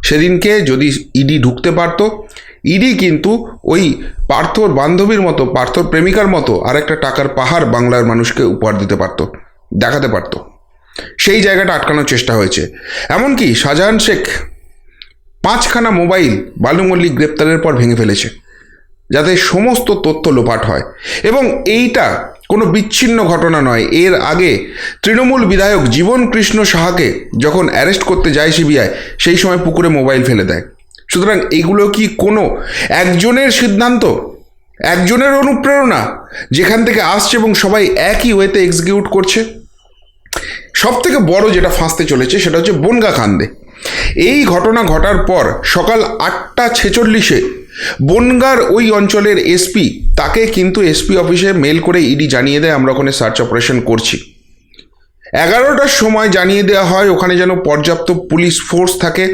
সেদিনকে যদি ইডি ঢুকতে পারতো, ইডি কিন্তু ওই পার্থর বান্ধবীর মতো, পার্থর প্রেমিকার মতো আরেকটা টাকার পাহাড় বাংলার মানুষকে উপহার দিতে পারতো, দেখাতে পারতো। সেই জায়গাটা আটকানোর চেষ্টা হয়েছে। এমনকি শাহজাহান শেখ 5খানা মোবাইল বালু মল্লিক গ্রেপ্তারের পর ভেঙে ফেলেছে, যাতে সমস্ত তথ্য লোপাট হয়। এবং এইটা কোনো বিচ্ছিন্ন ঘটনা নয়। এর আগে তৃণমূল বিধায়ক জীবন কৃষ্ণ সাহাকে যখন অ্যারেস্ট করতে যায় সিবিআই, সেই সময় পুকুরে মোবাইল ফেলে দেয়। সুতরাং এগুলো কি কোনো একজনের সিদ্ধান্ত, একজনের অনুপ্রেরণা যেখান থেকে আসছে এবং সবাই একই ওয়েতে এক্সিকিউট করছে? সব থেকে বড় যেটা ফাঁসতে চলেছে সেটা হচ্ছে বনগা কাণ্ডে। এই ঘটনা ঘটার পর সকাল 8:46 বনগার ওই অঞ্চলের এসপি, তাকে কিন্তু এসপি অফিসে মেল করে ইডি জানিয়ে দেয় আমরা ওখানে সার্চ অপারেশন করছি। 11টার সময় জানিয়ে দেওয়া হয় ওখানে যেন পর্যাপ্ত পুলিশ ফোর্স থাকে।